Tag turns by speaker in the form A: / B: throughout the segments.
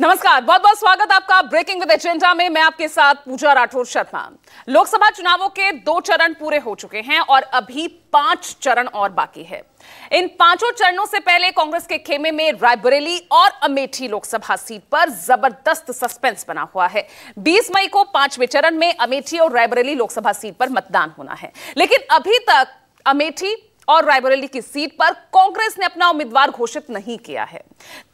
A: नमस्कार, बहुत बहुत स्वागत आपका ब्रेकिंग विद एजेंडा में। मैं आपके साथ पूजा राठौर शर्मा। लोकसभा चुनावों के 2 चरण पूरे हो चुके हैं और अभी 5 चरण और बाकी है। इन 5 चरणों से पहले कांग्रेस के खेमे में रायबरेली और अमेठी लोकसभा सीट पर जबरदस्त सस्पेंस बना हुआ है। 20 मई को 5वें चरण में अमेठी और रायबरेली लोकसभा सीट पर मतदान होना है, लेकिन अभी तक अमेठी और रायबरेली की सीट पर कांग्रेस ने अपना उम्मीदवार घोषित नहीं किया है।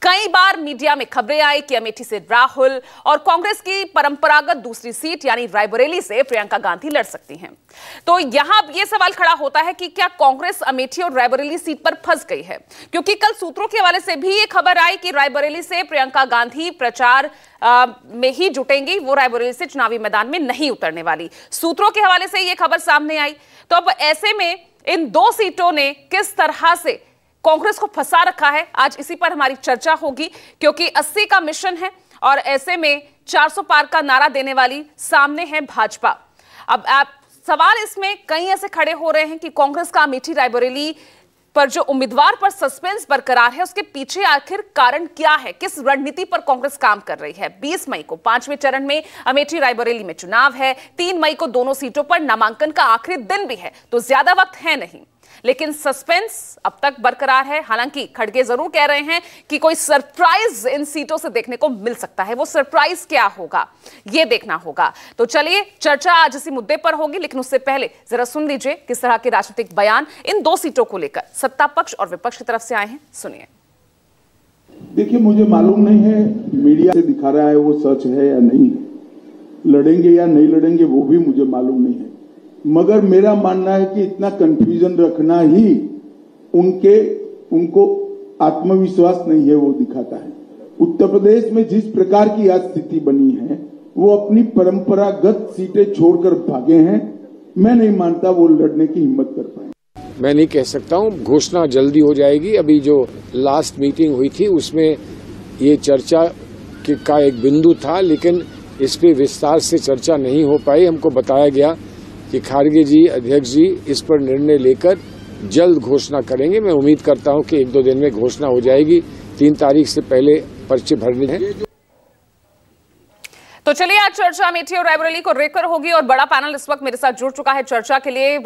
A: कई बार मीडिया में खबरें आई कि अमेठी से राहुल और कांग्रेस की परंपरागत दूसरी सीट यानी रायबरेली से प्रियंका गांधी लड़ सकती हैं। तो यहां यह सवाल खड़ा होता है कि क्या कांग्रेस अमेठी और रायबरेली सीट पर फंस गई है, क्योंकि कल सूत्रों के हवाले से भी ये खबर आई कि रायबरेली से प्रियंका गांधी प्रचार में ही जुटेंगी, वो रायबरेली से चुनावी मैदान में नहीं उतरने वाली। सूत्रों के हवाले से यह खबर सामने आई। तो अब ऐसे में इन 2 सीटों ने किस तरह से कांग्रेस को फंसा रखा है, आज इसी पर हमारी चर्चा होगी, क्योंकि 80 का मिशन है और ऐसे में 400 पार का नारा देने वाली सामने है भाजपा। अब सवाल इसमें कई ऐसे खड़े हो रहे हैं कि कांग्रेस का अमेठी रायबरेली पर जो उम्मीदवार पर सस्पेंस बरकरार है, उसके पीछे आखिर कारण क्या है, किस रणनीति पर कांग्रेस काम कर रही है। 20 मई को 5वें चरण में अमेठी रायबरेली में चुनाव है। 3 मई को दोनों सीटों पर नामांकन का आखिरी दिन भी है, तो ज्यादा वक्त है नहीं, लेकिन सस्पेंस अब तक बरकरार है। हालांकि खड़गे जरूर कह रहे हैं कि कोई सरप्राइज इन सीटों से देखने को मिल सकता है। वो सरप्राइज क्या होगा, ये देखना होगा। तो चलिए, चर्चा आज इसी मुद्दे पर होगी, लेकिन उससे पहले जरा सुन लीजिए किस तरह के राजनीतिक बयान इन 2 सीटों को लेकर सत्ता पक्ष और विपक्ष की तरफ से आए हैं। सुनिए।
B: देखिए, मुझे मालूम नहीं है मीडिया से दिखा रहा है वो सच है या नहीं, लड़ेंगे या नहीं लड़ेंगे वो भी मुझे मालूम नहीं है, मगर मेरा मानना है कि इतना कंफ्यूजन रखना ही उनको आत्मविश्वास नहीं है वो दिखाता है। उत्तर प्रदेश में जिस प्रकार की आज स्थिति बनी है, वो अपनी परंपरागत सीटें छोड़कर भागे हैं। मैं नहीं मानता वो लड़ने की हिम्मत कर पाए।
C: मैं नहीं कह सकता हूं, घोषणा जल्दी हो जाएगी। अभी जो लास्ट मीटिंग हुई थी उसमें ये चर्चा का एक बिंदु था, लेकिन इस पे विस्तार से चर्चा नहीं हो पाई। हमको बताया गया कि खारगे जी, अध्यक्ष जी इस पर निर्णय लेकर जल्द घोषणा करेंगे। मैं उम्मीद करता हूं कि 1-2 दिन में घोषणा हो जाएगी। 3 तारीख से पहले पर्चे भरने हैं।
A: तो चलिए, आज चर्चा अमेठी और रायबरेली को लेकर होगी और बड़ा पैनल इस वक्त मेरे साथ जुड़ चुका है चर्चा के लिए।